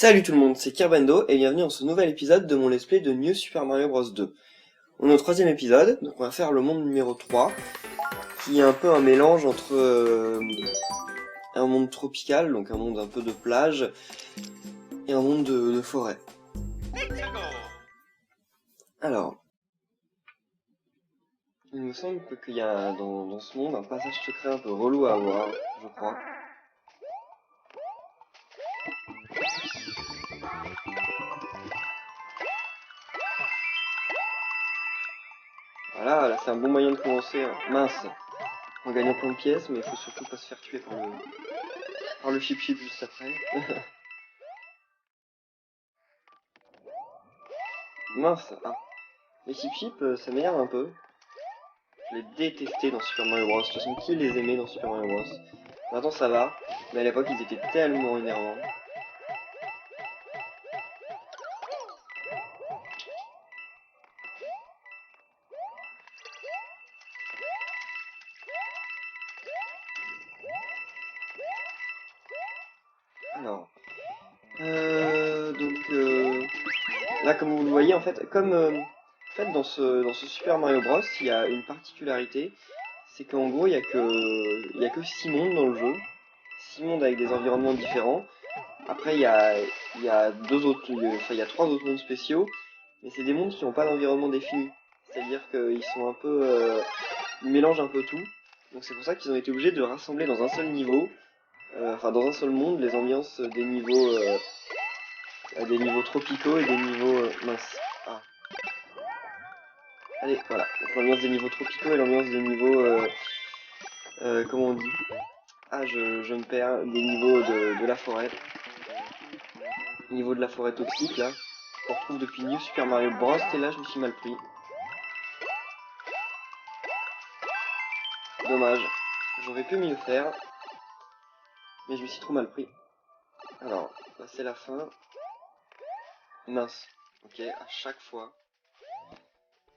Salut tout le monde, c'est Kerbendo et bienvenue dans ce nouvel épisode de mon let's play de New Super Mario Bros 2. On est au troisième épisode, donc on va faire le monde numéro 3, qui est un peu un mélange entre un monde tropical, donc un monde un peu de plage, et un monde de forêt. Alors, il me semble qu'il y a dans ce monde un passage secret un peu relou à avoir, je crois. Voilà, là c'est un bon moyen de commencer, hein. Mince, en gagnant plein de pièces, mais il faut surtout pas se faire tuer par le Chip Chip juste après. Mince, ah. Les Chip Chip, ça m'énerve un peu. Je les détestais dans Super Mario Bros. De toute façon, qui les aimait dans Super Mario Bros? Maintenant ça va, mais à l'époque ils étaient tellement énervants. Alors, là comme vous le voyez en fait, dans ce Super Mario Bros, il y a une particularité, c'est qu'en gros il y a que 6 mondes dans le jeu, 6 mondes avec des environnements différents. Après il y a deux autres, enfin il y a 3 autres mondes spéciaux, mais c'est des mondes qui n'ont pas d'environnement défini. C'est-à-dire qu'ils sont un peu, ils mélangent un peu tout. Donc c'est pour ça qu'ils ont été obligés de rassembler dans un seul niveau, enfin dans un seul monde, les ambiances des niveaux tropicaux et des niveaux minces. Ah. Allez, voilà. Donc l'ambiance des niveaux tropicaux et l'ambiance des niveaux, comment on dit? Ah, je me perds. Des niveaux de la forêt. Niveau de la forêt toxique là, qu'on retrouve depuis New Super Mario Bros. Et là, je me suis mal pris. Dommage. J'aurais pu mieux faire, mais je me suis trop mal pris. Alors, là c'est la fin. Mince. Ok, à chaque fois.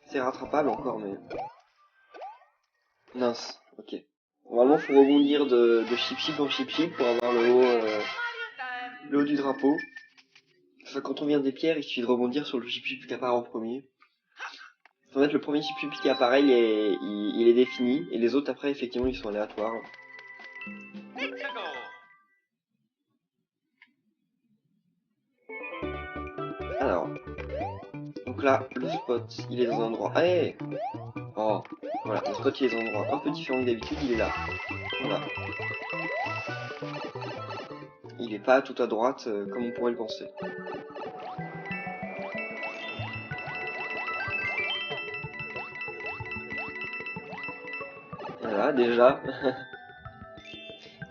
C'est rattrapable encore, mais... Mince, ok. Normalement, faut rebondir de Chip Chip en Chip Chip pour avoir le haut du drapeau. Enfin, quand on vient des pierres, il suffit de rebondir sur le Chip Chip qui apparaît en premier. En fait, le premier Chip Chip qui apparaît, il est défini, et les autres après, effectivement, ils sont aléatoires. Alors, donc là, le spot, il est dans un endroit... Hey, oh, voilà, le spot, il est dans un endroit un peu différent que d'habitude, il est là. Voilà. Il est pas tout à droite, comme on pourrait le penser. Voilà, déjà.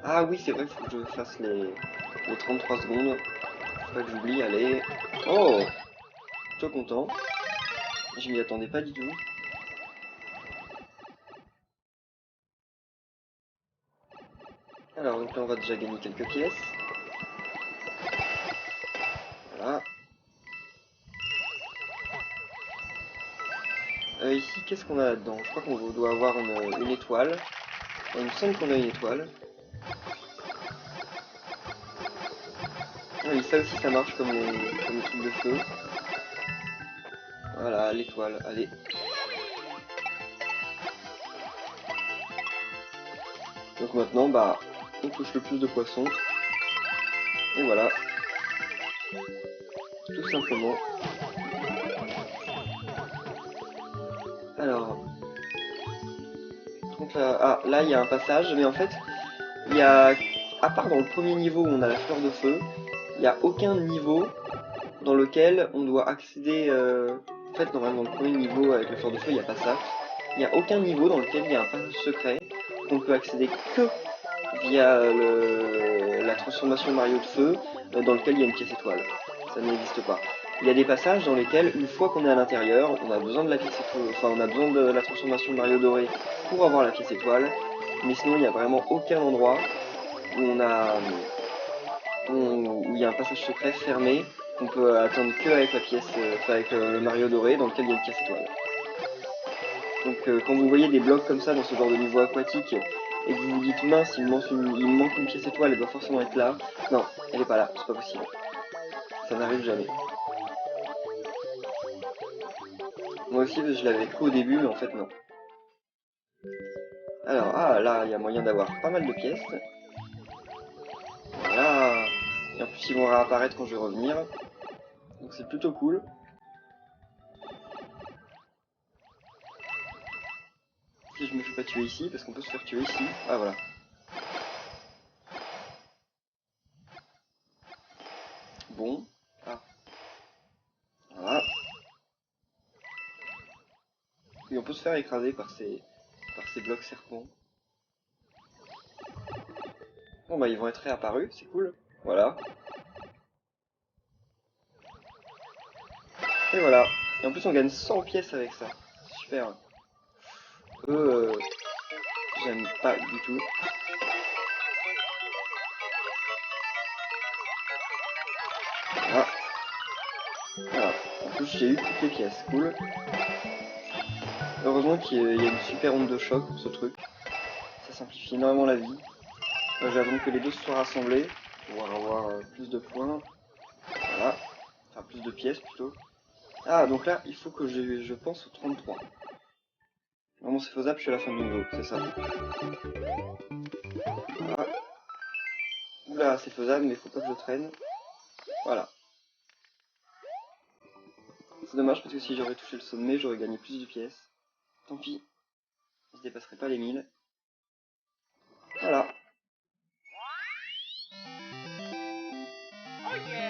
Ah oui, c'est vrai, faut que je fasse les 33 secondes. Faut pas que j'oublie, allez. Oh, plutôt content. Je m'y attendais pas du tout. Alors, donc là, on va déjà gagner quelques pièces. Voilà. Ici, qu'est-ce qu'on a là-dedans? Je crois qu'on doit avoir une étoile. Il me semble qu'on a une étoile. Ah oui, ça aussi, ça marche comme les trucs de feu. Voilà, l'étoile, allez. Donc maintenant, bah, on touche le plus de poissons. Et voilà. Tout simplement. Alors, donc là, ah, là il y a un passage, mais en fait, il y a, à part dans le premier niveau où on a la fleur de feu, il n'y a aucun niveau dans lequel on doit accéder, en fait, normalement, dans le premier niveau avec la fleur de feu, il n'y a pas ça. Il n'y a aucun niveau dans lequel il y a un passage secret qu'on peut accéder que via la transformation Mario de feu, dans lequel il y a une pièce étoile. Ça n'existe pas. Il y a des passages dans lesquels, une fois qu'on est à l'intérieur, on a besoin de la pièce étoile, enfin on a besoin de la transformation Mario doré pour avoir la pièce étoile, mais sinon il n'y a vraiment aucun endroit où où il y a un passage secret fermé qu'on peut attendre que avec la pièce, avec le Mario doré dans lequel il y a une pièce étoile. Donc quand vous voyez des blocs comme ça dans ce genre de niveau aquatique et que vous vous dites mince, il me manque une pièce étoile, elle doit forcément être là. Non, elle est pas là, c'est pas possible. Ça n'arrive jamais. Moi aussi, je l'avais cru au début, mais en fait, non. Alors, ah, là, il y a moyen d'avoir pas mal de pièces. Voilà. Et en plus, ils vont réapparaître quand je vais revenir. Donc c'est plutôt cool. Si je me fais pas tuer ici, parce qu'on peut se faire tuer ici. Ah, voilà. Bon. Ah. Voilà. Et on peut se faire écraser par ces blocs serpents. Bon bah ils vont être réapparus, c'est cool. Voilà. Et voilà. Et en plus on gagne 100 pièces avec ça. Super. Eux, j'aime pas du tout. Voilà. Voilà. En plus j'ai eu toutes les pièces, cool. Heureusement qu'il y a une super onde de choc pour ce truc. Ça simplifie énormément la vie. Moi j'attends que les deux se soient rassemblés pour avoir plus de points. Voilà. Enfin plus de pièces plutôt. Ah donc là il faut que je pense au 33. Vraiment c'est faisable, je suis à la fin du niveau, c'est ça. Voilà. Oula c'est faisable mais faut pas que je traîne. Voilà. C'est dommage parce que si j'aurais touché le sommet j'aurais gagné plus de pièces. Tant pis. Je dépasserai pas les 1000. Voilà.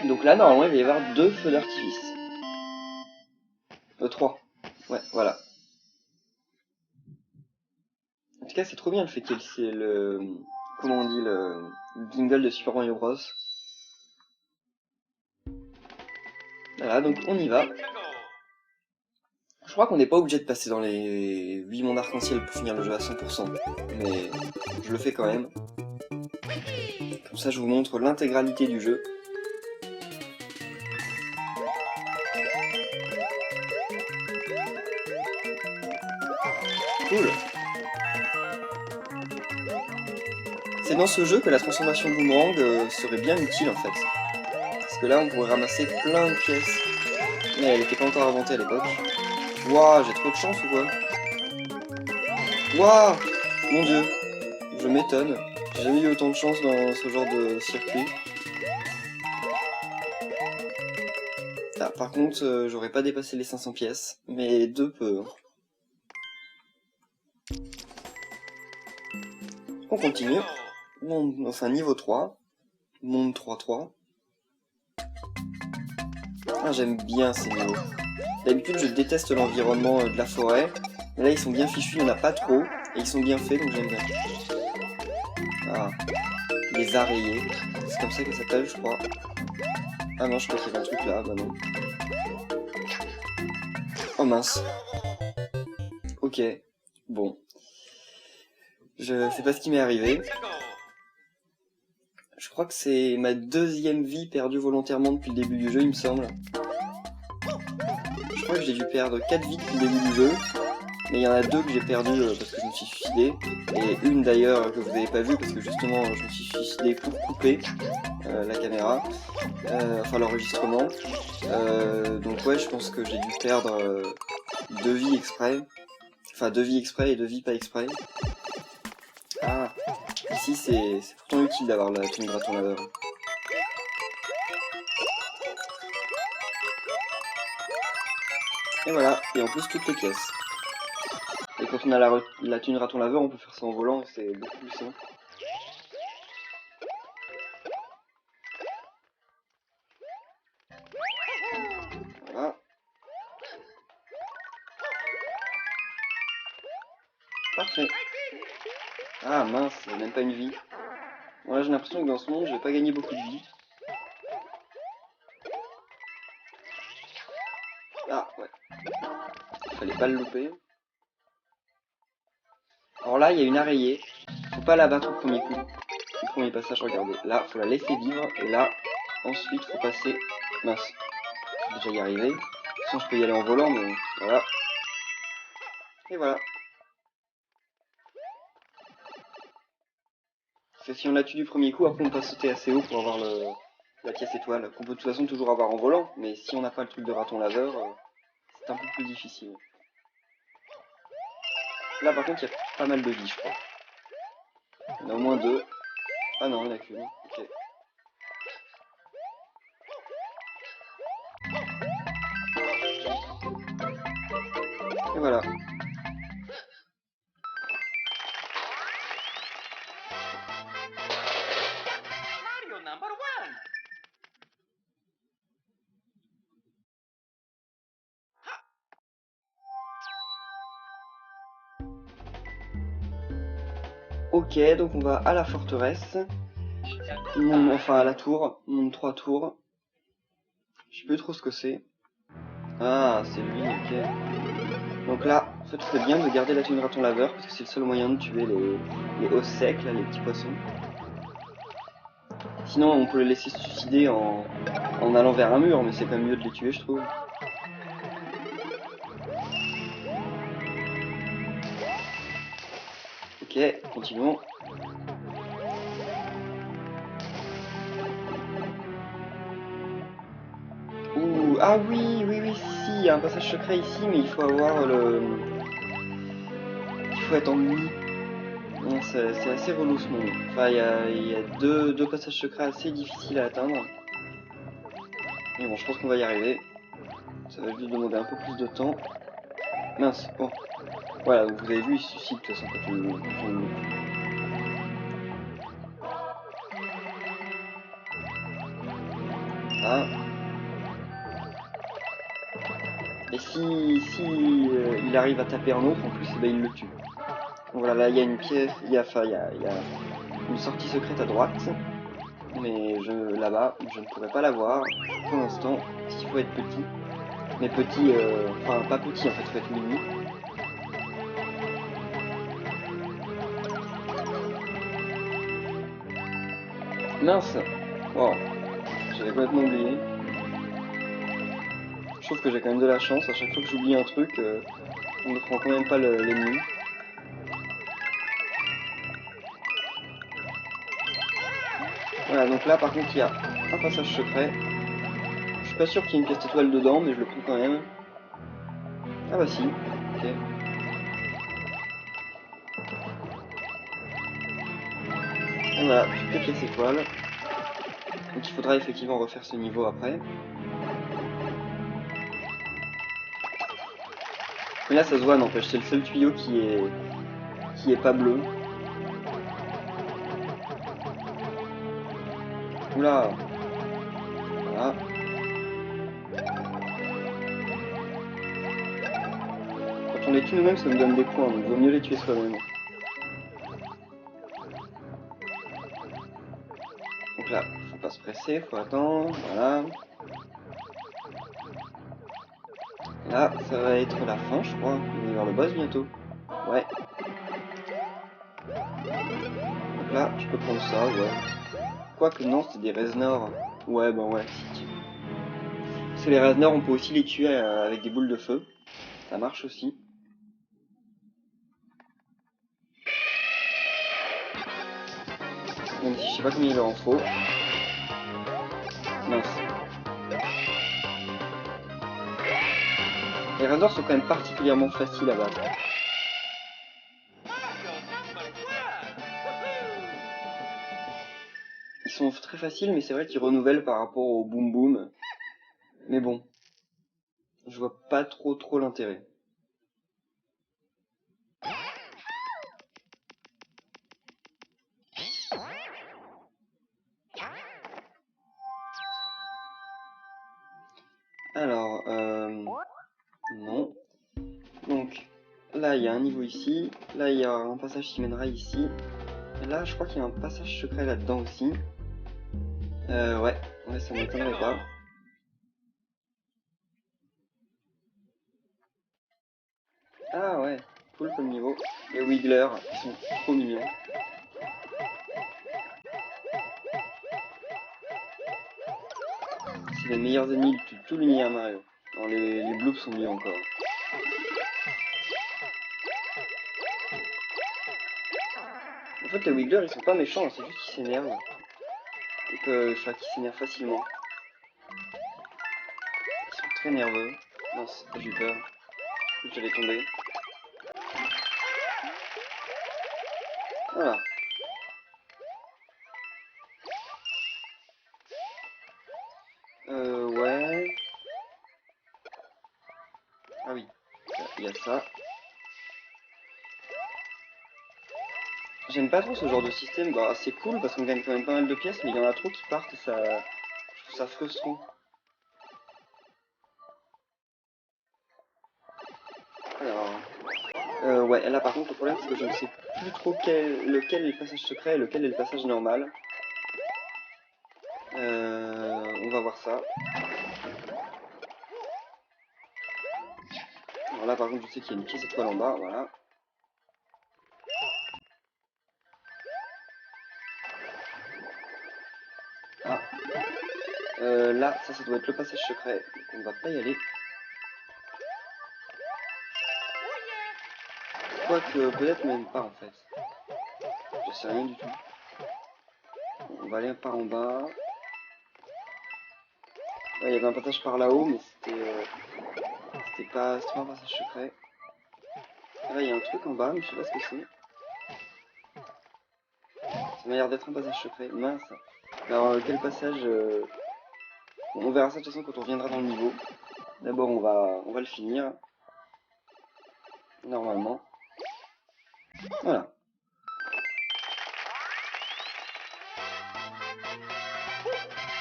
Donc là normalement il va y avoir 2 feux d'artifice. 3. Ouais voilà. En tout cas c'est trop bien le fait qu'il y ait le... Comment on dit le jingle de Super Mario Bros. Voilà donc on y va. Je crois qu'on n'est pas obligé de passer dans les 8 mondes arc-en-ciel pour finir le jeu à 100%, mais je le fais quand même. Comme ça je vous montre l'intégralité du jeu. Cool. C'est dans ce jeu que la transformation boomerang serait bien utile en fait. Parce que là on pourrait ramasser plein de pièces. Mais elle n'était pas encore inventée à l'époque. Waouh, j'ai trop de chance ou quoi? Waouh, mon dieu, je m'étonne. J'ai jamais eu autant de chance dans ce genre de circuit. Ah, par contre, j'aurais pas dépassé les 500 pièces, mais 2 peu. On continue. Enfin, niveau 3. Monde 3-3. Ah, j'aime bien ces niveaux. D'habitude, je déteste l'environnement de la forêt. Mais là, ils sont bien fichus, il n'y en a pas trop. Et ils sont bien faits, donc j'aime bien. Ah, les araignées. C'est comme ça que ça s'appelle, je crois. Ah non, je crois qu'il y avait un truc là, bah non. Oh mince. Ok, bon. Je sais pas ce qui m'est arrivé. Je crois que c'est ma 2e vie perdue volontairement depuis le début du jeu, il me semble. Je crois que j'ai dû perdre 4 vies depuis le début du jeu. Mais il y en a 2 que j'ai perdues parce que je me suis suicidé. Et une d'ailleurs que vous n'avez pas vue parce que justement je me suis suicidé pour couper la caméra. Enfin l'enregistrement. Donc ouais, je pense que j'ai dû perdre 2 vies exprès. Enfin 2 vies exprès et 2 vies pas exprès. Ah, ici c'est pourtant utile d'avoir la tenue de raton laveur. Et voilà, et en plus toutes les pièces. Et quand on a la tenue de raton laveur, on peut faire ça en volant et c'est beaucoup plus simple. Voilà. Parfait. Ah mince, il n'y a même pas une vie. Bon là j'ai l'impression que dans ce monde je vais pas gagner beaucoup de vie. Ah ouais. Fallait pas le louper. Alors là il y a une araignée. Faut pas la battre au premier coup. Au premier passage, regardez. Là, faut la laisser vivre. Et là, ensuite, faut passer... Mince. Je vais déjà y arriver. Sinon je peux y aller en volant, mais voilà. Et voilà. C'est si on la tue du premier coup, après on peut sauter assez haut pour avoir la pièce étoile, qu'on peut de toute façon toujours avoir en volant, mais si on n'a pas le truc de raton laveur, c'est un peu plus difficile. Là par contre il y a pas mal de vie je crois. Il y en a au moins 2. Ah non, il n'y en a qu'une. Ok. Et voilà. Ok, donc on va à la forteresse. Enfin à la tour. On monte 3 tours. Je sais plus trop ce que c'est. Ah, c'est lui, ok. Donc là, en fait, il serait bien de garder la thune raton laveur, parce que c'est le seul moyen de tuer les os secs, là, les petits poissons. Sinon, on peut les laisser se suicider en allant vers un mur, mais c'est quand même mieux de les tuer, je trouve. Ok, continuons. Ouh, ah oui, oui, oui, si, il y a un passage secret ici, mais il faut avoir le... Il faut être en nuit. Non, c'est assez relou ce monde. Enfin, il y a deux passages secrets assez difficiles à atteindre. Mais bon, je pense qu'on va y arriver. Ça va juste demander un peu plus de temps. Mince, bon. Voilà, donc vous avez vu, il se suicide de toute façon quand on le loupe. Ah. Et si il arrive à taper un autre, en plus, eh ben, il le tue. Donc voilà, là il y a une pièce, il y a une sortie secrète à droite. Mais là-bas, je ne pourrais pas la voir pour l'instant, parce qu'il faut être petit. Mais petit, enfin pas petit en fait, il faut être mini. Mince. Oh, j'avais complètement oublié. Je trouve que j'ai quand même de la chance, à chaque fois que j'oublie un truc, on ne prend quand même pas l'ennemi. Voilà, donc là par contre il y a un passage secret. Je suis pas sûr qu'il y ait une pièce étoile dedans, mais je le prends quand même. Ah bah si, ok. Et voilà, toutes les pièces étoiles. Donc il faudra effectivement refaire ce niveau après. Mais là ça se voit, n'empêche, c'est le seul tuyau qui est pas bleu. Oula. Voilà. Quand on les tue nous-mêmes, ça nous donne des points, donc vaut mieux les tuer soi-même. Donc là, faut pas se presser, faut attendre, voilà. Là, ça va être la fin, je crois. On va y avoir le boss bientôt. Ouais. Donc là, tu peux prendre ça, ouais. Quoique non, c'est des Reznor. Ouais, bah ouais, si tu... Parce que les Reznor, on peut aussi les tuer avec des boules de feu. Ça marche aussi. Même si je sais pas combien il leur en faut. Mince. Les Reznor sont quand même particulièrement faciles à battre. Ils sont très faciles, mais c'est vrai qu'ils renouvellent par rapport au Boom Boom. Mais bon, je vois pas trop l'intérêt. Alors, non. Donc, là, il y a un niveau ici. Là, il y a un passage qui mènera ici. Et là, je crois qu'il y a un passage secret là-dedans aussi. Ouais, ça m'étonnerait pas. Ah ouais, cool comme niveau. Les Wigglers, ils sont trop mignons. C'est les meilleurs ennemis de tout l'univers Mario. Non, les Bloops sont mieux encore. En fait, les Wigglers, ils sont pas méchants, c'est juste qu'ils s'énervent. Enfin, qui s'énervent facilement. Ils sont très nerveux. Non, j'ai eu peur. J'allais tomber. Voilà. Ouais. Ah oui, il y a ça. J'aime pas trop ce genre de système. Bah, c'est cool parce qu'on gagne quand même pas mal de pièces, mais il y en a trop qui partent et ça, je trouve ça frustrant. Alors, ouais, là par contre, le problème c'est que je ne sais plus trop lequel est le passage secret et lequel est le passage normal. On va voir ça. Alors là par contre, je sais qu'il y a une pièce étoile en bas, voilà. Ah. Là, ça doit être le passage secret, donc on va pas y aller. Quoique, peut-être même pas en fait. Je sais rien du tout. Bon, on va aller par en bas. Ouais, il y avait un passage par là-haut, mais c'était pas un passage secret. Ah, là, il y a un truc en bas, mais je sais pas ce que c'est. Ça m'a l'air d'être un passage secret. Mince. Alors, quel passage bon, on verra ça de toute façon quand on reviendra dans le niveau. D'abord, on va le finir. Normalement. Voilà.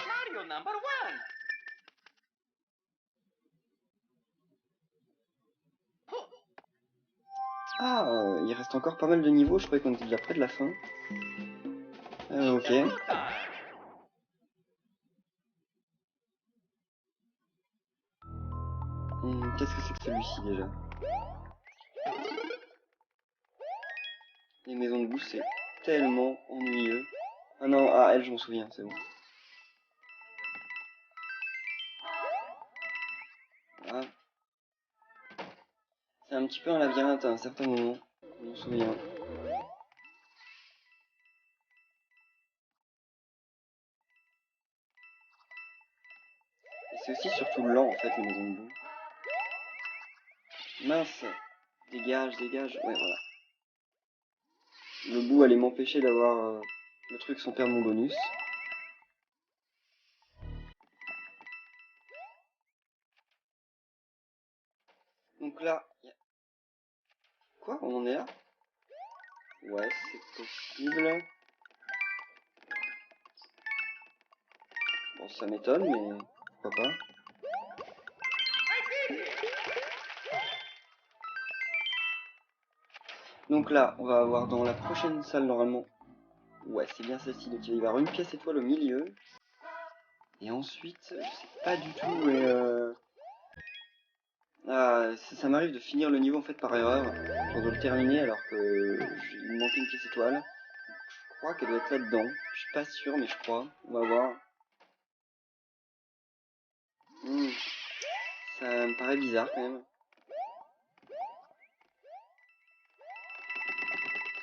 Mario number one. Ah, il reste encore pas mal de niveaux. Je croyais qu'on était déjà près de la fin. Ok. Qu'est-ce que c'est que celui-ci déjà? Les maisons de bouche, c'est tellement ennuyeux. Ah non, ah elle, je m'en souviens, c'est bon. Voilà. C'est un petit peu un labyrinthe à un certain moment. Je m'en souviens. Et c'est aussi surtout lent en fait, les maisons de boue. Mince! Dégage, dégage. Ouais, voilà. Le bout allait m'empêcher d'avoir le truc sans perdre mon bonus. Donc là, quoi? On en est là? Ouais, c'est possible. Bon, ça m'étonne, mais pourquoi pas. Donc là, on va avoir dans la prochaine salle normalement. Ouais, c'est bien celle-ci. Donc il va y avoir une pièce étoile au milieu. Et ensuite, je sais pas du tout où est... Ah, ça m'arrive de finir le niveau en fait par erreur. Genre de le terminer alors que il me manquait une pièce étoile. Je crois qu'elle doit être là-dedans. Je suis pas sûr, mais je crois. On va voir. Ça me paraît bizarre quand même.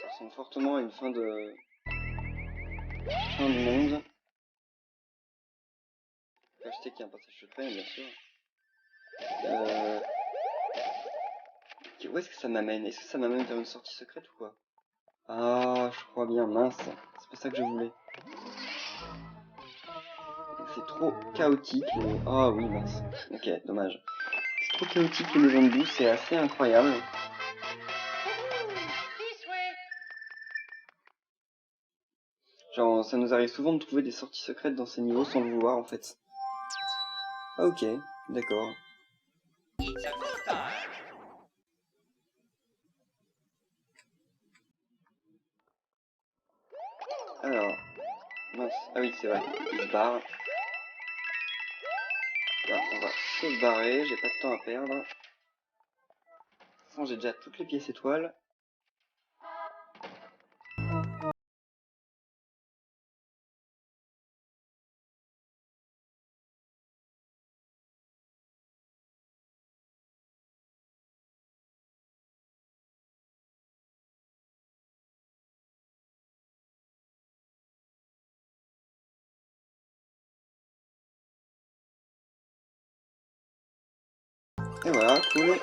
Ça ressemble fortement à une fin du monde. Faut acheter qu'il y a un passage secret, bien sûr. Où est-ce que ça m'amène? Est-ce que ça m'amène vers une sortie secrète ou quoi? Ah, je crois bien, mince. C'est pas ça que je voulais. C'est trop chaotique. Ah oui, mince. Ok, dommage. C'est trop chaotique les maisons de boue, c'est assez incroyable. Genre, ça nous arrive souvent de trouver des sorties secrètes dans ces niveaux sans le vouloir en fait. Ah ok, d'accord. Alors, mince. Ah oui, c'est vrai, il se barre. Là, on va se barrer, j'ai pas de temps à perdre. De toute façon, j'ai déjà toutes les pièces étoiles. Et voilà, cool.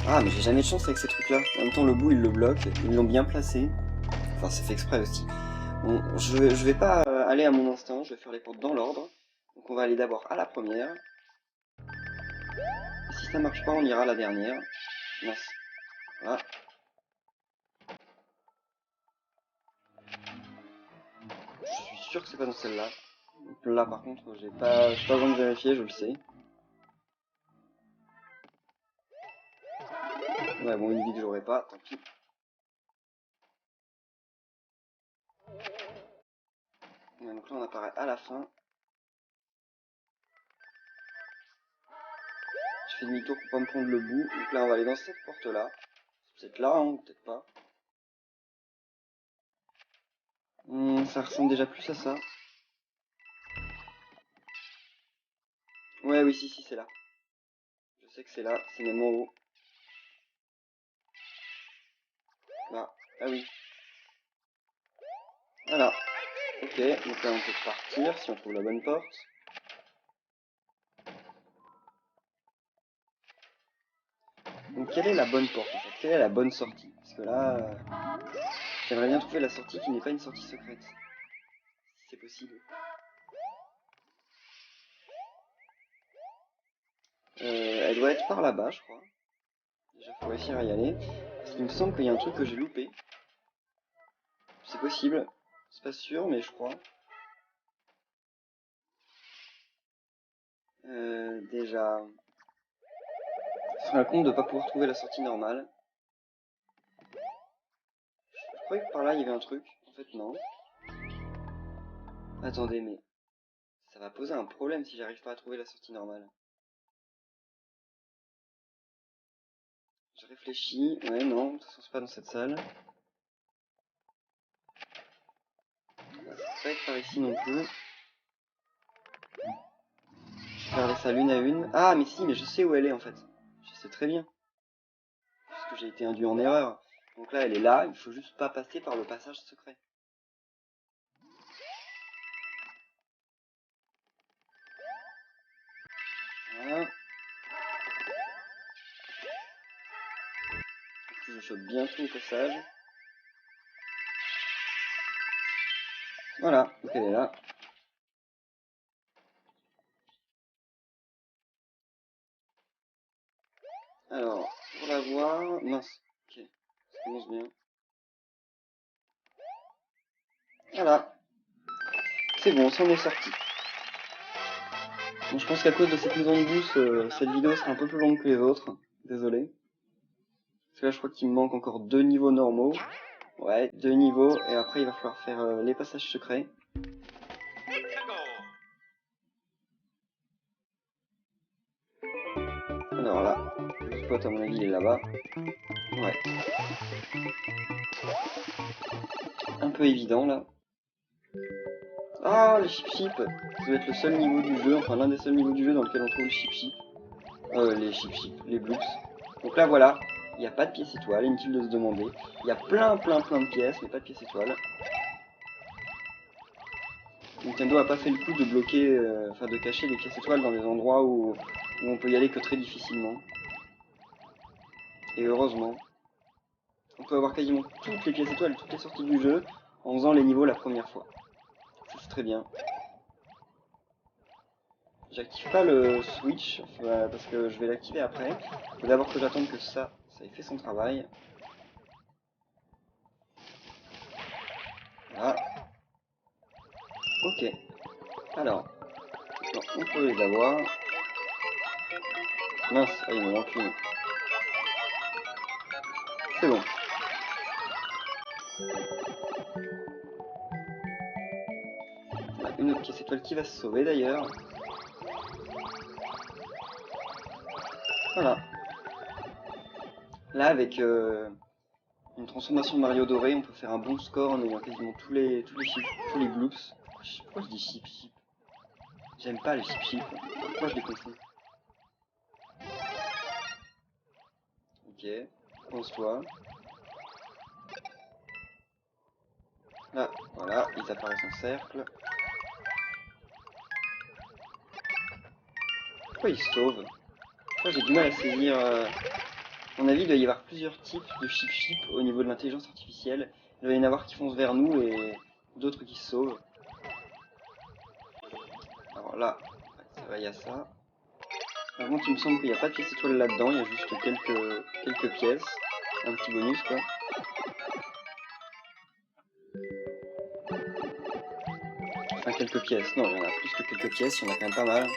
Ah, mais j'ai jamais de chance avec ces trucs-là. En même temps, le bout, il le bloque. Ils l'ont bien placé. Enfin, c'est fait exprès aussi. Bon, je vais pas aller à mon instinct. Je vais faire les portes dans l'ordre. Donc on va aller d'abord à la première. Et si ça marche pas, on ira à la dernière. Mince. Voilà. Je suis sûr que c'est pas dans celle-là. Là, par contre, j'ai pas besoin de vérifier, je le sais. Ouais, bon, une vie que j'aurai pas, tant pis. Ouais, donc là, on apparaît à la fin. Je fais demi-tour pour pas me prendre le bout. Donc là, on va aller dans cette porte-là. C'est peut-être là, hein, peut-être pas. Ça ressemble déjà plus à ça. Ouais, oui, si, c'est là. Je sais que c'est là, c'est même en haut. Là, ah oui. Voilà. Ok, donc là, on peut partir si on trouve la bonne porte. Donc, quelle est la bonne porte, en fait? Quelle est la bonne sortie? Parce que là, j'aimerais bien trouver la sortie qui n'est pas une sortie secrète. Si c'est possible. Elle doit être par là-bas, je crois. Déjà, faut réussir à y aller. Parce qu'il me semble qu'il y a un truc que j'ai loupé. C'est possible. C'est pas sûr, mais je crois. Déjà... Je me rends compte de pas pouvoir trouver la sortie normale. Je croyais que par là, il y avait un truc. En fait, non. Attendez, mais... ça va poser un problème si j'arrive pas à trouver la sortie normale. Je réfléchis. Ouais, non. De toute façon, c'est pas dans cette salle. Ça va pas être par ici non plus. Je vais faire les salles une à une. Ah, mais si, mais je sais où elle est, en fait. Je sais très bien. Puisque j'ai été induit en erreur. Donc là, elle est là. Il faut juste pas passer par le passage secret. Voilà. Je chope bien tout au passage. Voilà, donc elle est là. Alors, pour la voir... Mince, ok, ça commence bien. Voilà, c'est bon, on s'en est sorti. Bon, je pense qu'à cause de cette mise en douce, cette vidéo sera un peu plus longue que les autres. Désolé. Parce que là, je crois qu'il me manque encore 2 niveaux normaux. Ouais, 2 niveaux, et après il va falloir faire les passages secrets. Alors là, le spot à mon avis il est là-bas. Ouais. Un peu évident là. Ah, les chip-chip. Ça doit être le seul niveau du jeu, enfin l'un des seuls niveaux du jeu dans lequel on trouve les chip-chip. Les chip-chip, les bloops. Donc là voilà, il n'y a pas de pièce étoile, inutile de se demander. Il y a plein de pièces, mais pas de pièce étoile. Nintendo a pas fait le coup de bloquer, enfin de cacher les pièces étoiles dans des endroits où on peut y aller que très difficilement. Et heureusement. On peut avoir quasiment toutes les pièces étoiles, toutes les sorties du jeu, en faisant les niveaux la première fois. Ça c'est très bien. J'active pas le switch, parce que je vais l'activer après. Il faut d'abord que j'attende que ça ait fait son travail. Voilà. Ok. Alors, on peut les avoir. Mince, ah, il me manque une. C'est bon. Voilà, une autre pièce étoile qui va se sauver d'ailleurs. Voilà. Là, avec une transformation de Mario doré, on peut faire un bon score en ayant quasiment tous les bloops. Pourquoi je dis chip chip? J'aime pas les chip chip. Pourquoi je les confonds? Ok, pense-toi. Là, voilà, ils apparaissent en cercle. Pourquoi ils se sauvent? Moi j'ai du mal à saisir... À mon avis, il doit y avoir plusieurs types de chip au niveau de l'intelligence artificielle. Il doit y en avoir qui foncent vers nous et d'autres qui se sauvent. Alors là, ça va, il y a ça. Par contre, il me semble qu'il n'y a pas de pièce étoile là-dedans, il y a juste quelques pièces. Un petit bonus, quoi. Enfin, quelques pièces. Non, il y en a plus que quelques pièces, il y en a quand même pas mal.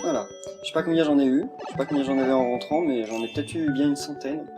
Voilà. Je sais pas combien j'en ai eu, je sais pas combien j'en avais en rentrant, mais j'en ai peut-être eu bien une centaine.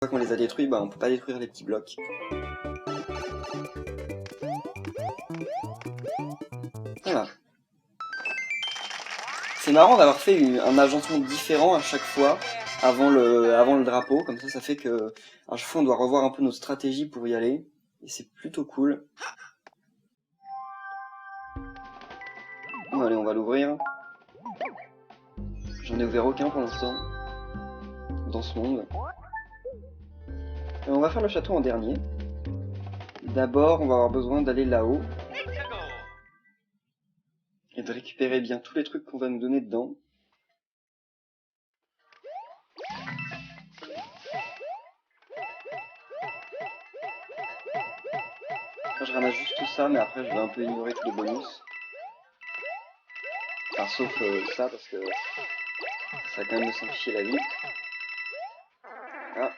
Une fois qu'on les a détruits, bah on peut pas détruire les petits blocs. Voilà. C'est marrant d'avoir fait un agencement différent à chaque fois avant le drapeau, comme ça fait que à chaque fois on doit revoir un peu notre stratégie pour y aller, et c'est plutôt cool. Bon, allez, on va l'ouvrir. J'en ai ouvert aucun pour l'instant, dans ce monde. Et on va faire le château en dernier. D'abord, on va avoir besoin d'aller là-haut, et de récupérer bien tous les trucs qu'on va nous donner dedans. Là, je ramasse juste tout ça, mais après je vais un peu ignorer tous les bonus. Enfin, sauf ça, parce que ça va quand même me simplifier la vie. Ah.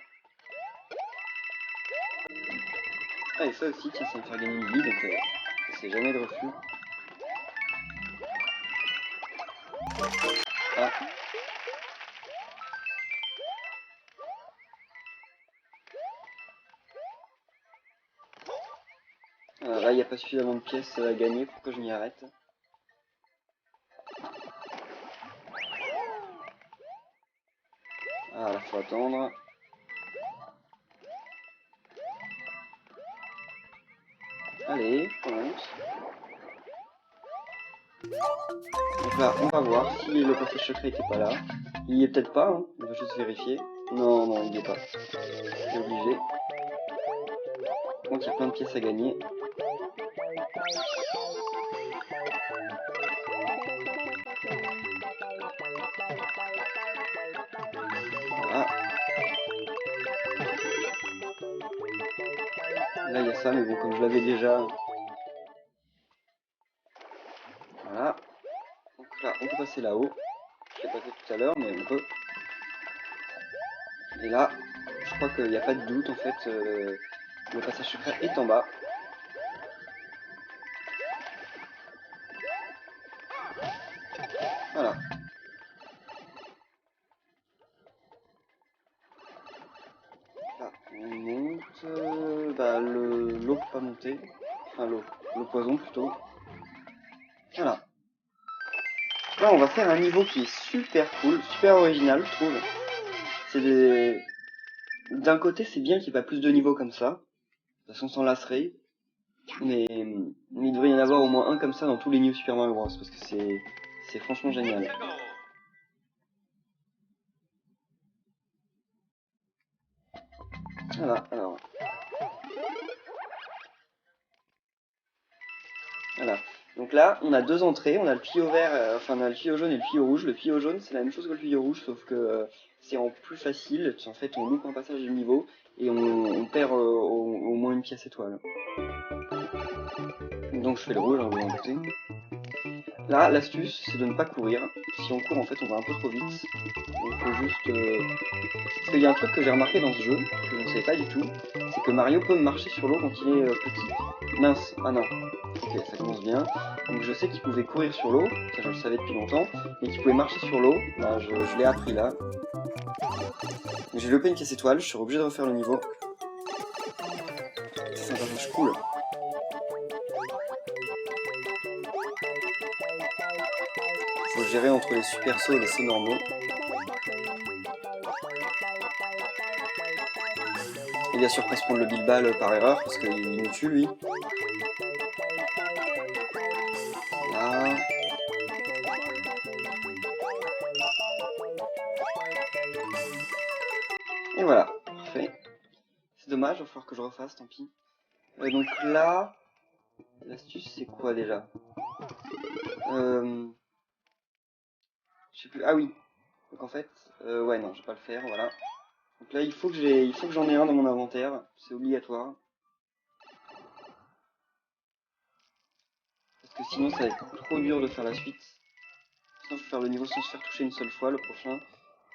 Ah, et ça aussi, tiens, ça me fait gagner une vie, donc c'est jamais de refus. Ah. Là, il n'y a pas suffisamment de pièces à gagner pour que je m'y arrête. Ah, là, faut attendre. Allez, commence. Donc là, on va voir si le passage secret était pas là. Il y est peut-être pas, hein. On va juste vérifier. Non, non, il y est pas. C'est obligé. Donc il y a plein de pièces à gagner. Voilà. Là, il y a ça, mais bon, comme je l'avais déjà... Voilà. Donc là, on peut passer là-haut. Je l'ai passé tout à l'heure, mais on peut. Et là, je crois qu'il n'y a pas de doute, en fait, le passage secret est en bas. Voilà. Là, on monte... bah, l'eau peut pas monter. Enfin, le poison, plutôt. Voilà. Là, on va faire un niveau qui est super cool, super original, je trouve. C'est des... D'un côté, c'est bien qu'il n'y ait pas plus de niveaux comme ça. De toute façon, s'en lasserait. Mais il devrait y en avoir au moins un comme ça dans tous les New Super Mario Bros. Parce que c'est franchement génial. Voilà, alors. Voilà. Donc là, on a deux entrées. On a le tuyau vert, enfin on a le tuyau jaune et le tuyau rouge. Le tuyau jaune, c'est la même chose que le tuyau rouge, sauf que c'est en plus facile. En fait, on loupe un passage du niveau et on perd au moins une pièce étoile. Donc je fais le rouge, hein, vous en doutez. Là, l'astuce, c'est de ne pas courir. Si on court, en fait, on va un peu trop vite. Donc il faut juste... Parce qu'il y a un truc que j'ai remarqué dans ce jeu, que je ne savais pas du tout, c'est que Mario peut marcher sur l'eau quand il est petit. Mince, ah non. Ok, ça commence bien. Donc je sais qu'il pouvait courir sur l'eau, ça je le savais depuis longtemps, mais qu'il pouvait marcher sur l'eau, bah, je l'ai appris là. J'ai loupé une pièce étoile, je suis obligé de refaire le niveau. C'est un passage cool. Faut gérer entre les super sauts et les sauts normaux. Et bien sûr pas se prendre le bilbal par erreur, parce qu'il nous tue lui. Là. Et voilà, parfait. C'est dommage, il va falloir que je refasse, tant pis. Donc là, l'astuce c'est quoi déjà? Je sais plus. Ah oui. Donc en fait, ouais non, je vais pas le faire, voilà. Donc là, il faut que j'en ai un dans mon inventaire, c'est obligatoire. Parce que sinon ça va être trop dur de faire la suite. Sinon je peux faire le niveau sans se faire toucher une seule fois, le prochain.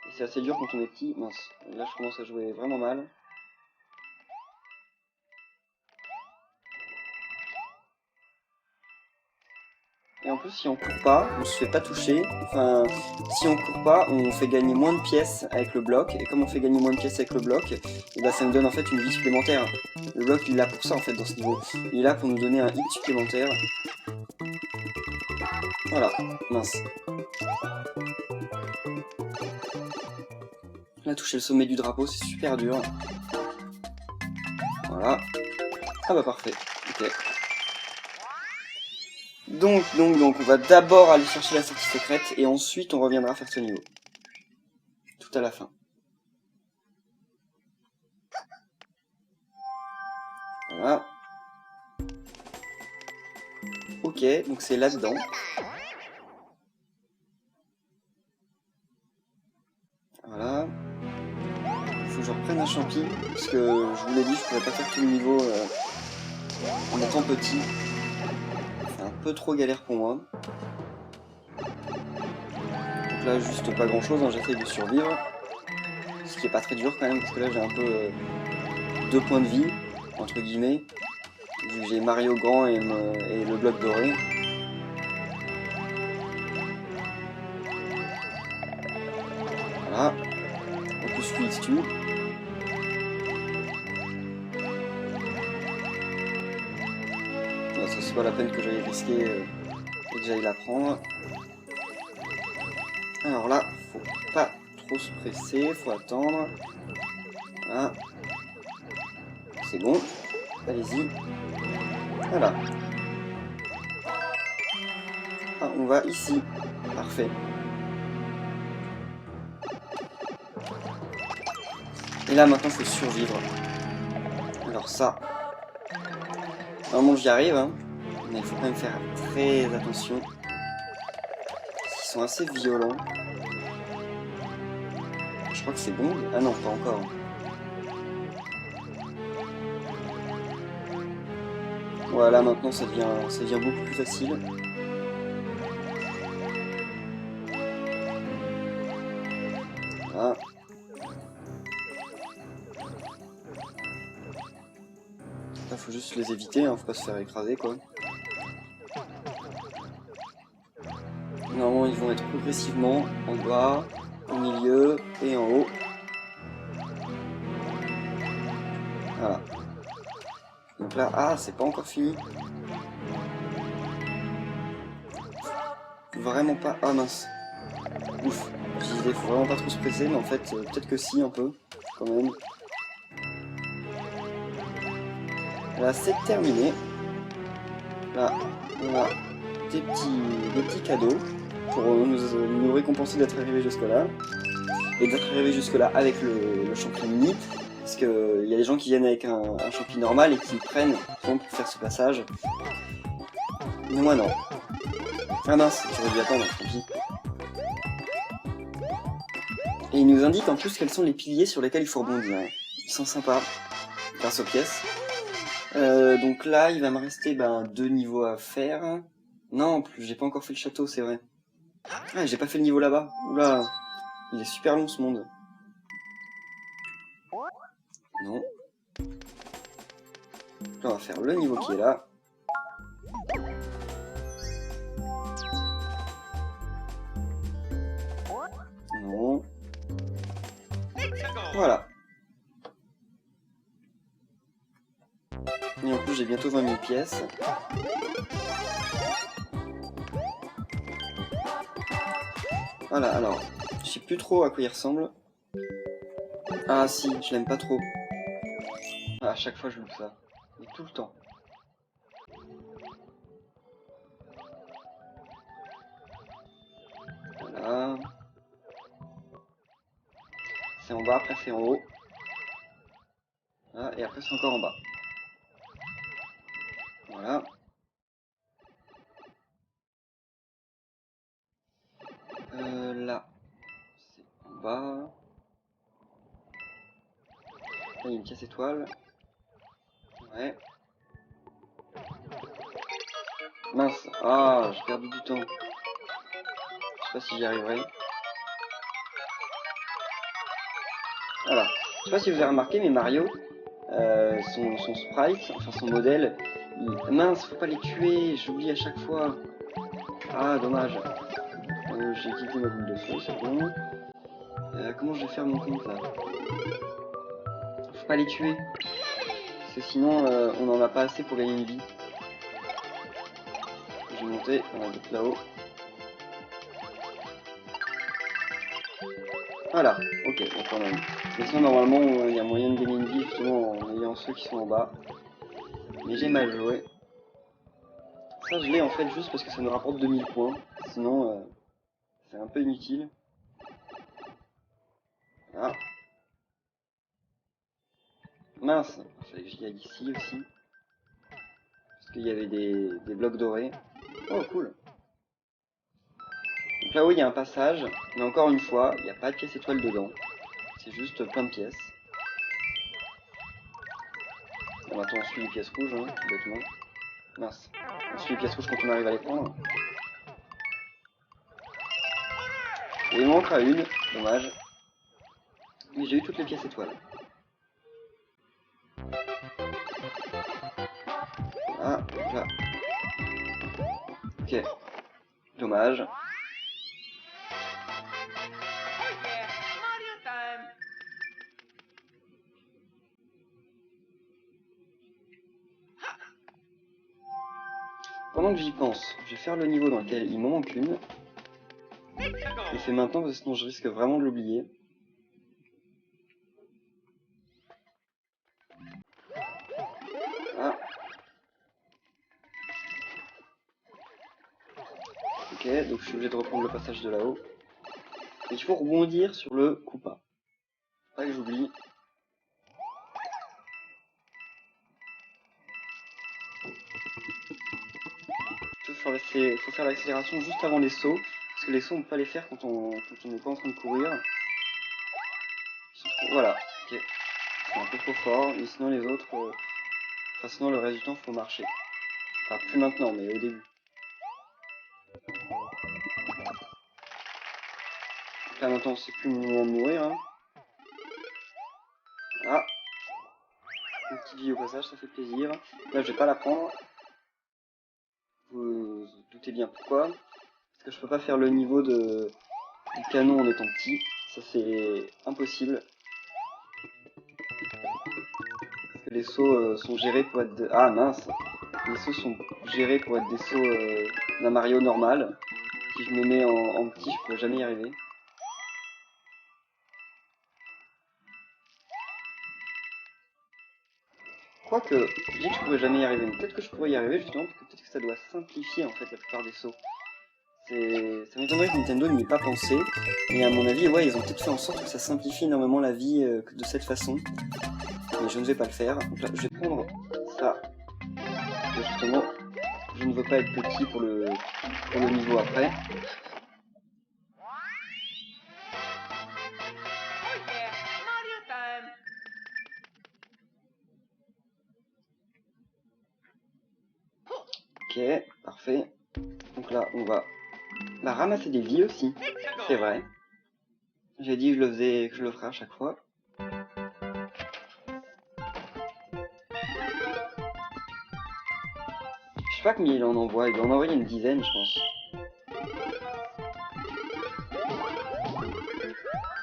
Et c'est assez dur quand on est petit. Mince, là je commence à jouer vraiment mal. Et en plus, si on court pas, on se fait pas toucher. Enfin, si on court pas, on fait gagner moins de pièces avec le bloc. Et comme on fait gagner moins de pièces avec le bloc, et bah ça nous donne en fait une vie supplémentaire. Le bloc, il est là pour ça en fait dans ce niveau. Il est là pour nous donner un hit supplémentaire. Voilà, mince. Là, toucher le sommet du drapeau, c'est super dur. Voilà. Ah bah parfait, ok. Donc, on va d'abord aller chercher la sortie secrète et ensuite on reviendra faire ce niveau. Tout à la fin. Voilà. Ok, donc c'est là-dedans. Voilà. Faut que je reprenne un champi, parce que je vous l'ai dit, je pourrais pas faire tout le niveau en étant petit. C'est un peu trop galère pour moi. Donc là, juste pas grand-chose, hein, j'essaye de survivre. Ce qui est pas très dur quand même, parce que là j'ai un peu 2 points de vie, entre guillemets. Vu que j'ai Mario grand et le bloc doré. Voilà. En plus lui il se tue. Ça c'est pas la peine que j'aille risquer et que j'aille la prendre. Alors là, faut pas trop se presser, faut attendre. Voilà. C'est bon. Allez-y. Voilà. Ah, on va ici. Parfait. Et là maintenant faut survivre. Alors ça. Normalement j'y arrive, hein. Mais il faut quand même faire très attention. Ils sont assez violents. Je crois que c'est bon. Ah non, pas encore. Voilà, maintenant ça devient beaucoup plus facile. Voilà. Là, faut juste les éviter, hein, faut pas se faire écraser quoi. Normalement, ils vont être progressivement en bas, au milieu et en haut. Voilà. Donc là, ah, c'est pas encore fini. Vraiment pas. Ah mince. Ouf. Je disais, faut vraiment pas trop se presser, mais en fait, peut-être que si, un peu, quand même. Là, c'est terminé. Là, on a des petits cadeaux pour nous récompenser d'être arrivé jusque-là. Et d'être arrivé jusque-là avec le champi mini. Parce qu'il y a des gens qui viennent avec un champi normal et qui prennent pour faire ce passage. Mais moi non. Ah mince, j'aurais dû attendre, tant pis. Et il nous indique en plus quels sont les piliers sur lesquels il faut rebondir. Ils sont sympas, grâce aux pièces. Donc là, il va me rester 2 niveaux à faire. Non, en plus, j'ai pas encore fait le château, c'est vrai. Ah, j'ai pas fait le niveau là-bas. Oula, il est super long ce monde. Non. On va faire le niveau qui est là. Non. Voilà. Et en plus j'ai bientôt 20 000 pièces. Voilà, alors, je sais plus trop à quoi il ressemble. Ah si, je l'aime pas trop. Ah, à chaque fois je loupe ça. Et tout le temps. Voilà. C'est en bas, après c'est en haut. Ah, et après c'est encore en bas. Voilà. Là, c'est en bas. Là, il y a une pièce étoile. Ouais. Mince. Ah, j'ai perdu du temps. Je sais pas si j'y arriverai. Voilà. Je sais pas si vous avez remarqué, mais Mario, son sprite, enfin son modèle, mince, faut pas les tuer, j'oublie à chaque fois. Ah, dommage. J'ai quitté ma boule de feu, c'est bon. Comment je vais faire mon compte là? Faut pas les tuer. Parce que sinon, on en a pas assez pour gagner une vie. Je vais monter, on a d'autres là-haut. Voilà, ok, donc quand même. Mais sinon, normalement, il y a moyen de gagner une vie justement en ayant ceux qui sont en bas. Mais j'ai mal joué. Ça, je l'ai en fait juste parce que ça me rapporte 2000 points. Sinon, c'est un peu inutile. Ah. Mince, il fallait que j'y aille ici aussi. Parce qu'il y avait des blocs dorés. Oh, cool. Donc là-haut, il y a un passage. Mais encore une fois, il n'y a pas de pièce étoile dedans. C'est juste plein de pièces. Et maintenant, on suit les pièces rouges, hein, tout bêtement. Mince. On suit les pièces rouges quand on arrive à les prendre. Et il manquera une, dommage. Mais j'ai eu toutes les pièces étoiles. Ah, donc là. Ok. Dommage. Mario time. Pendant que j'y pense, je vais faire le niveau dans lequel il m'en manque une. Je le fais maintenant parce que sinon je risque vraiment de l'oublier. Ah. Ok, donc je suis obligé de reprendre le passage de là-haut. Et il faut rebondir sur le Koopa. Pas que j'oublie. Il faut faire l'accélération juste avant les sauts. Parce que les sauts on peut pas les faire quand on n'est pas en train de courir. Voilà, ok. C'est un peu trop fort, mais sinon les autres... Enfin sinon le reste du temps faut marcher. Enfin plus maintenant, mais au début. Donc là maintenant c'est plus le moment de mourir. Hein. Ah. Une petite vie au passage, ça fait plaisir. Là je vais pas la prendre. Vous vous doutez bien pourquoi. Parce que je peux pas faire le niveau du canon en étant petit. Ça c'est impossible. Parce que les sauts sont gérés pour être... Ah mince. Les sauts sont gérés pour être des sauts d'un Mario normal. Si je me mets en petit, je pourrais jamais y arriver. Quoique, je dis que je pourrais jamais y arriver, mais peut-être que je pourrais y arriver justement, parce que peut-être que ça doit simplifier en fait la plupart des sauts. Ça m'étonnerait que Nintendo n'y ait pas pensé, et à mon avis, ouais, ils ont peut-être fait en sorte que ça simplifie énormément la vie de cette façon. Mais je ne vais pas le faire. Donc là, je vais prendre ça. Et justement, je ne veux pas être petit pour le niveau après. Mario time. Ok, parfait. Donc là, on va ramasser des vies aussi. C'est vrai. J'ai dit que je le faisais, que je le ferais à chaque fois. sais pas combien il en envoie, il doit en envoyer une dizaine, je pense.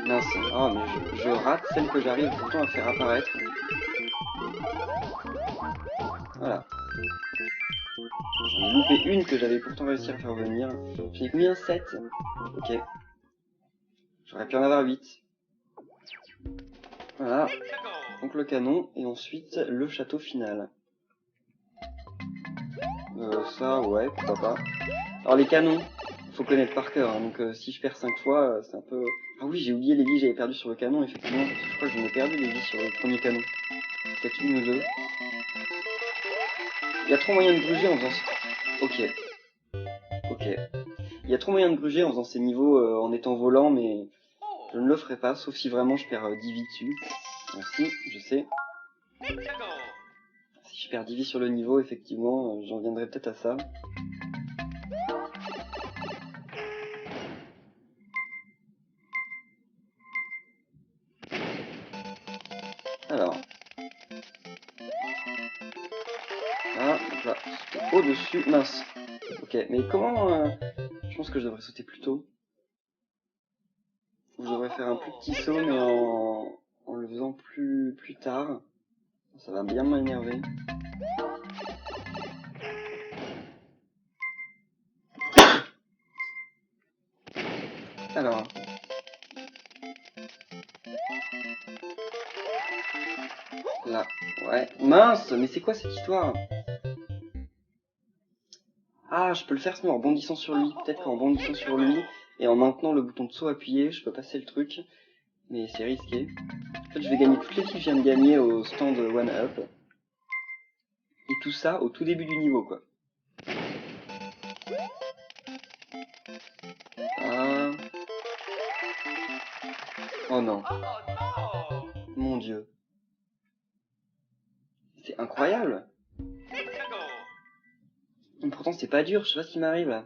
Mince, oh mais je rate celle que j'arrive pourtant à faire apparaître. Voilà. J'en ai loupé une que j'avais pourtant réussi à faire venir. J'en ai combien? 7. Ok. J'aurais pu en avoir 8. Voilà. Donc le canon, et ensuite le château final. Ça, ouais, pourquoi pas. Alors les canons, faut connaître par cœur, hein, donc si je perds 5 fois, c'est un peu... Ah oui, j'ai oublié les vies que j'avais perdu sur le canon, effectivement. Je crois que j'en ai perdu les vies sur le premier canon. Peut-être une ou deux. Il y a trop moyen de gruger en faisant... Ok. Ok. Il y a trop moyen de gruger en faisant ces niveaux en étant volant, mais je ne le ferai pas, sauf si vraiment je perds 10 vies dessus. Merci, je sais. Si je perds 10 vies sur le niveau, effectivement, j'en viendrai peut-être à ça. Alors. Ah, donc là, au-dessus, mince. Ok, mais comment... Je pense que je devrais sauter plus tôt. Je devrais faire un plus petit saut, mais en le faisant plus tard. Ça va bien m'énerver. Alors. Là, ouais. Mince, mais c'est quoi cette histoire? Ah, je peux le faire sinon en bondissant sur lui. Peut-être qu'en bondissant sur lui et en maintenant le bouton de saut appuyé, je peux passer le truc. Mais c'est risqué. En fait, je vais gagner toutes les filles que je viens de gagner au stand One Up. Et tout ça au tout début du niveau, quoi. Ah. Oh non. Mon Dieu. C'est incroyable. Et pourtant, c'est pas dur, je sais pas ce qui m'arrive là.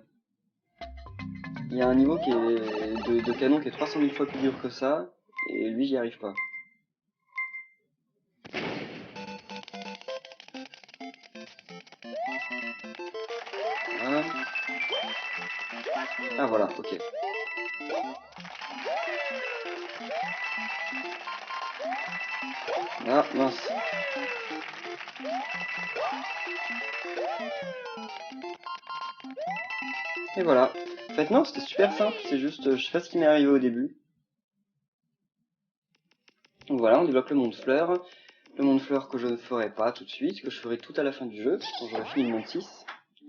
Il y a un niveau qui est de canon qui est 300 000 fois plus dur que ça, et lui, j'y arrive pas. Ah, ah voilà, ok. Ah, mince. Et voilà. En fait, non, c'était super simple, c'est juste, je sais pas ce qui m'est arrivé au début. Donc voilà, on débloque le monde fleur. Le monde fleur que je ne ferai pas tout de suite, que je ferai tout à la fin du jeu, quand j'aurai fini le monde 6.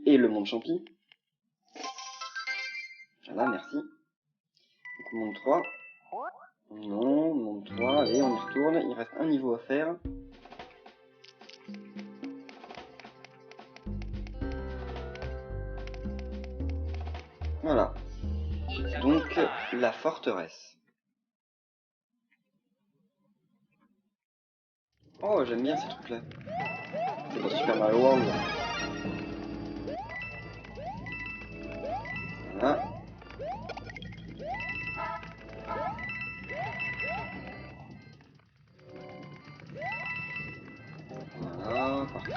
Et le monde champi. Voilà, merci. Donc monde 3. Non, monde 3, allez, on y retourne. Il reste un niveau à faire. Voilà. Donc, la forteresse. Oh, j'aime bien ces trucs-là. C'est dans Super Mario World. Voilà. Voilà, parfait.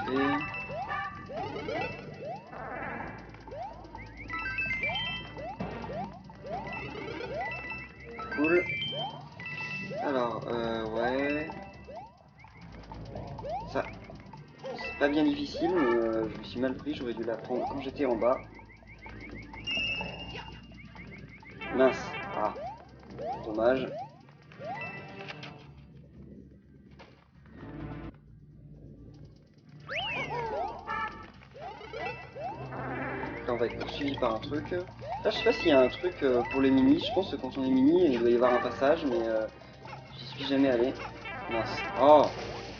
Cool. Alors, ouais... Ça, c'est pas bien difficile, mais je me suis mal pris, j'aurais dû la prendre quand j'étais en bas. Mince. Ah, dommage. Là, on va être poursuivi par un truc. Là, je sais pas s'il y a un truc pour les minis. Je pense que quand on est mini, il doit y avoir un passage, mais j'y suis jamais allé. Mince. Oh,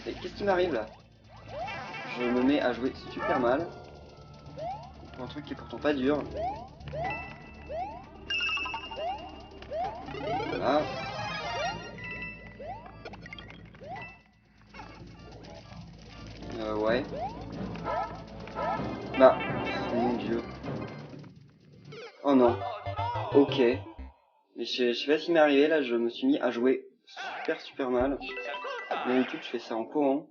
mais qu'est-ce qui m'arrive là? Je me mets à jouer super mal. Pour un truc qui est pourtant pas dur. Voilà. Ouais. Bah, oh mon dieu. Oh non. Ok. Mais je sais pas ce qui m'est arrivé là, je me suis mis à jouer super mal. D'habitude, je fais ça en courant.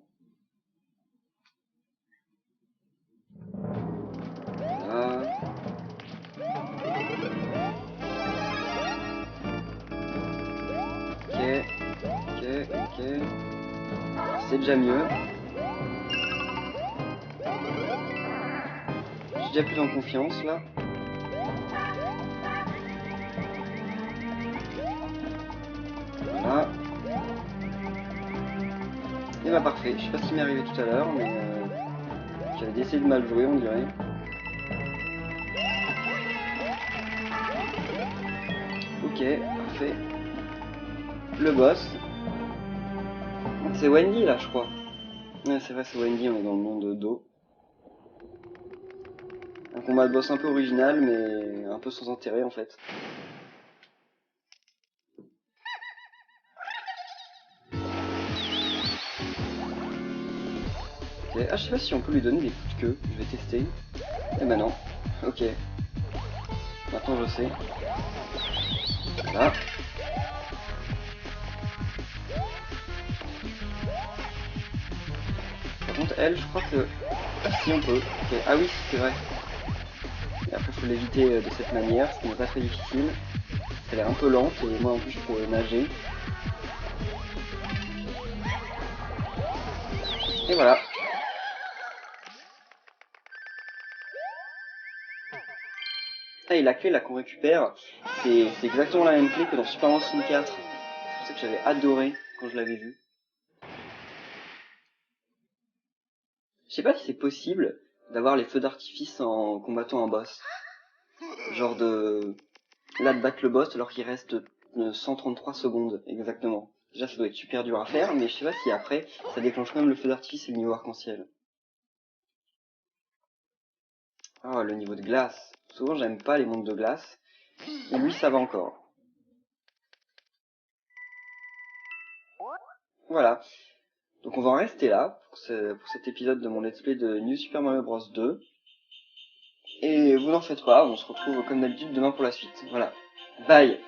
Ok. C'est déjà mieux. J'ai déjà plus en confiance là. Voilà. Et bah parfait. Je sais pas ce qui m'est arrivé tout à l'heure, mais j'avais essayé de mal jouer, on dirait. Ok, parfait. Le boss. C'est Wendy là, je crois. Ouais, c'est vrai, c'est Wendy, on est dans le monde d'eau. Un combat de boss un peu original, mais un peu sans intérêt en fait. Ok. Ah, je sais pas si on peut lui donner des coups de queue. Je vais tester. Eh ben non. Ok. Maintenant je sais. Voilà. Par contre, elle, je crois que... Si, on peut. Ok. Ah oui, c'est vrai. Et après, faut l'éviter de cette manière, ce qui n'est pas très difficile. Elle est un peu lente, et moi en plus je peux nager. Et voilà. Ah, et la clé là qu'on récupère, c'est exactement la même clé que dans Super Mario 64. C'est pour ça que j'avais adoré quand je l'avais vu. Je sais pas si c'est possible d'avoir les feux d'artifice en combattant un boss. Genre de... Là, de battre le boss alors qu'il reste 133 secondes, exactement. Déjà, ça doit être super dur à faire, mais je sais pas si après, ça déclenche quand même le feu d'artifice et le niveau arc-en-ciel. Ah, le niveau de glace. Souvent, j'aime pas les mondes de glace. Et lui, ça va encore. Voilà. Donc on va en rester là pour cet épisode de mon let's play de New Super Mario Bros 2. Et vous n'en faites pas, on se retrouve comme d'habitude demain pour la suite. Voilà. Bye!